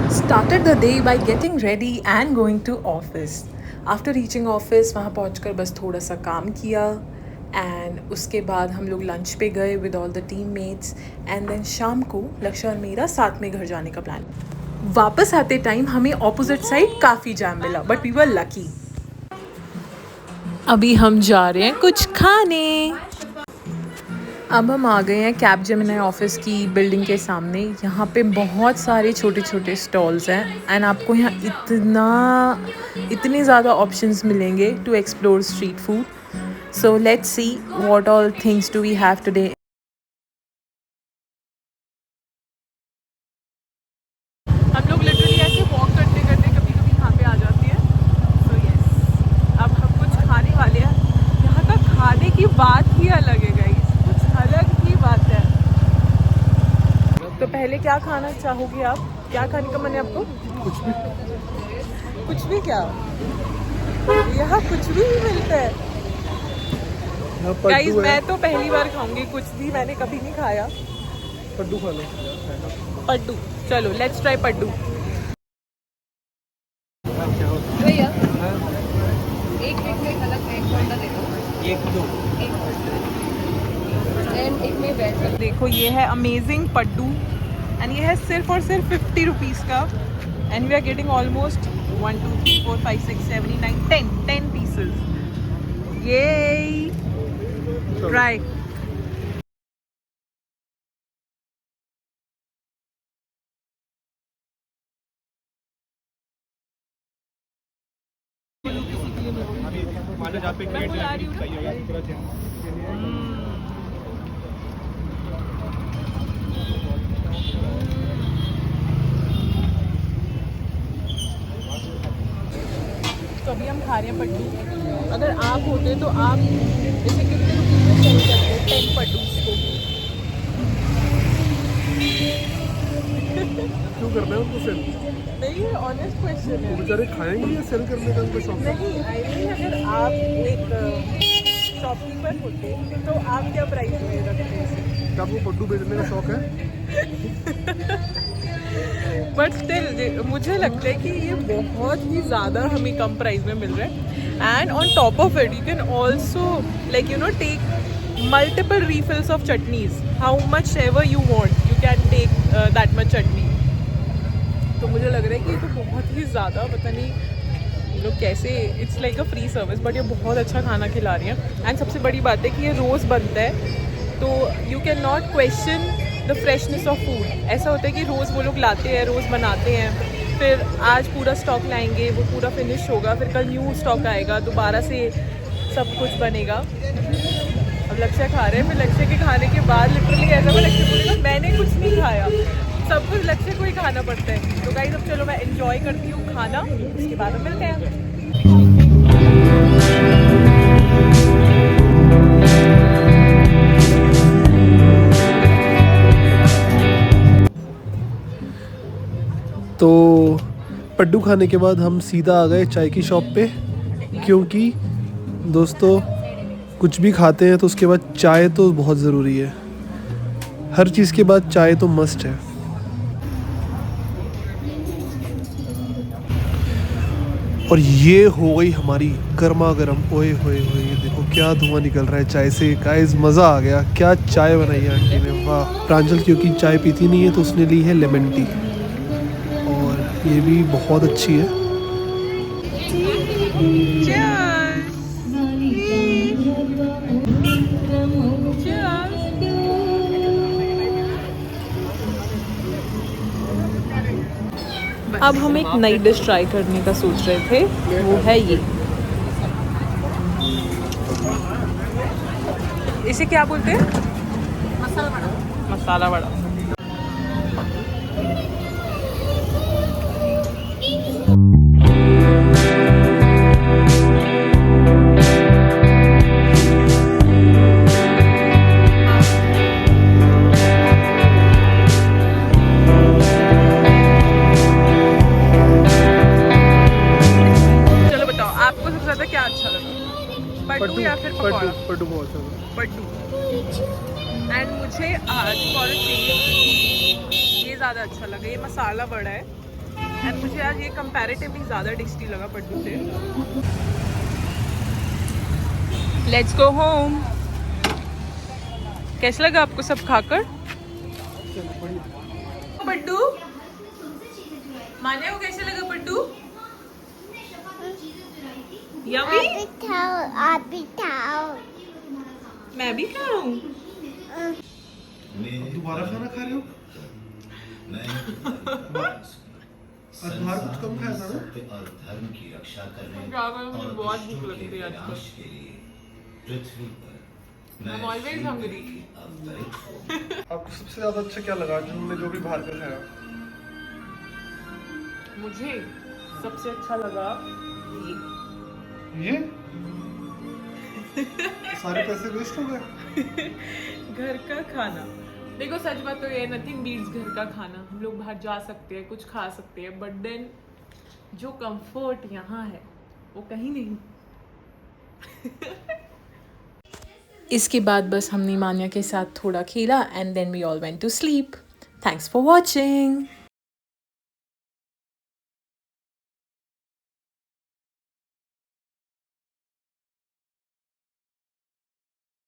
Started the day by getting ready and going to office. After reaching office वहाँ पहुँचकर बस थोड़ा सा काम किया एंड उसके बाद हम लोग लंच पे गए with all the teammates and then शाम को लक्ष्य और मेरा साथ में घर जाने का प्लान। वापस आते टाइम हमें ऑपोजिट साइड काफ़ी जाम मिला बट वी वर लकी। अभी हम जा रहे हैं कुछ खाने। अब हम आ गए हैं कैपजेमिनी ऑफिस की बिल्डिंग के सामने। यहाँ पे बहुत सारे छोटे छोटे स्टॉल्स हैं एंड आपको यहाँ इतने ज़्यादा ऑप्शंस मिलेंगे to explore street food. So let's see what all things do we have today. हम लोग लिटरली ऐसे वॉक करते करते कभी कभी यहाँ पे आ जाती है। सो यस, अब हम कुछ खाने वाले हैं। यहाँ का खाने की बात ही अलग है गाइस, अलग ही बात है। तो पहले क्या खाना चाहोगे आप? क्या खाने का मन है आपको? कुछ भी क्या? यहाँ कुछ भी मिलता है गाइस। मैं तो पहली बार खाऊंगी, कुछ भी मैंने कभी नहीं खाया। पड्डू खा लो। पड्डू, चलो लेट्स ट्राई पड्डू। भैया एक में अलग एक अंडा दे दो। एक दो एंड एक में वेज। देखो ये है अमेजिंग पड्डू एंड ये है सिर्फ और सिर्फ 50 रुपीज़ का and we are getting almost 1 2 3 4 5 6 7 8 9 10 pieces. ये ट्राई। तो अभी हम खा रहे हैं पड्डू। अगर आप होते तो आप इसे कितने रुपये में सेल करते? 10 पड्डूस को। क्यों करना है उनको सेल? नहीं, ऑनेस्ट क्वेश्चन है। बेचारे खाएंगे या सेल करने का उनको शौक है? नहीं, आई मीन अगर आप एक शॉपकीपर होते तो आप क्या प्राइस में रखते इसे? क्या आपको पड्डू बेचने का शौक है? बट स्टिल मुझे लगता है कि ये बहुत ही ज़्यादा हमें कम प्राइस में मिल रहा है and on top of it you can also like you know take multiple refills of chutneys, how much ever you want you can take that much chutney। तो मुझे लग रहा है कि ये तो बहुत ही ज़्यादा पता नहीं ये लोग कैसे, it's like a free service but ये बहुत अच्छा खाना खिला रही है। एंड सबसे बड़ी बात है कि ये रोज़ बनता है तो you can not question the freshness of food. ऐसा होता है कि रोज़ वो लोग लाते हैं, रोज़ बनाते हैं, फिर आज पूरा स्टॉक लाएंगे, वो पूरा फिनिश होगा, फिर कल न्यू स्टॉक आएगा, दोबारा से सब कुछ बनेगा। अब लक्ष्य खा रहे हैं, फिर लक्ष्य के खाने के बाद लिटरली ऐसा वो लक्ष्य बोलेगा मैंने कुछ नहीं खाया, सब कुछ लक्ष्य को ही खाना पड़ता है। तो गाइस अब चलो मैं एंजॉय करती हूँ खाना, उसके बाद हम मिलते हैं। तो पड्डू खाने के बाद हम सीधा आ गए चाय की शॉप पे, क्योंकि दोस्तों कुछ भी खाते हैं तो उसके बाद चाय तो बहुत ज़रूरी है। हर चीज़ के बाद चाय तो मस्ट है। और ये हो गई हमारी गर्मा गर्म, ओए होए होए, ये देखो क्या धुआं निकल रहा है चाय से। गाइस मज़ा आ गया, क्या चाय बनाई है आंटी ने, वाह। प्रांजल क्योंकि चाय पीती नहीं है तो उसने ली है लेमन टी और ये भी बहुत अच्छी है। अब हम एक नई डिश ट्राई करने का सोच रहे थे, वो है ये। इसे क्या बोलते हैं? मसाला वड़ा। मसाला वड़ा। पड्डू या फिर पकौड़ा? पड्डू बहुत ज़्यादा। पड्डू। एंड मुझे आज फॉर ये ज़्यादा अच्छा लगा। ये मसाला वड़ा है एंड मुझे आज ये कंपैरेटिवली ज़्यादा टेस्टी लगा पड्डू से। Let's go home. कैसा लगा आपको सब खाकर? पड्डू माने को कैसे लगा पड्डू? यम्मी? आप भी खाओ। मैं भी खाऊं। दोबारा खाना खा रहे हो? आज बाहर कुछ कम खाया था ना? धर्म की रक्षा करने क्या करूं, मुझे बहुत भूख लगती है आजकल। के लिए पृथ्वी पर I'm always hungry. आपको सबसे ज्यादा अच्छा क्या लगा जो हमने जो भी बाहर का खाया? मुझे सबसे अच्छा लगा ये सारे पैसे वेस्ट हो गए। घर का खाना। देखो सच बात तो ये नथिंग बीट्स घर का खाना। हम लोग बाहर जा सकते हैं, कुछ खा सकते हैं, बट देन जो कंफर्ट यहाँ है वो कहीं नहीं। इसके बाद बस हमने मान्या के साथ थोड़ा खेला and then we all went to sleep. Thanks for watching.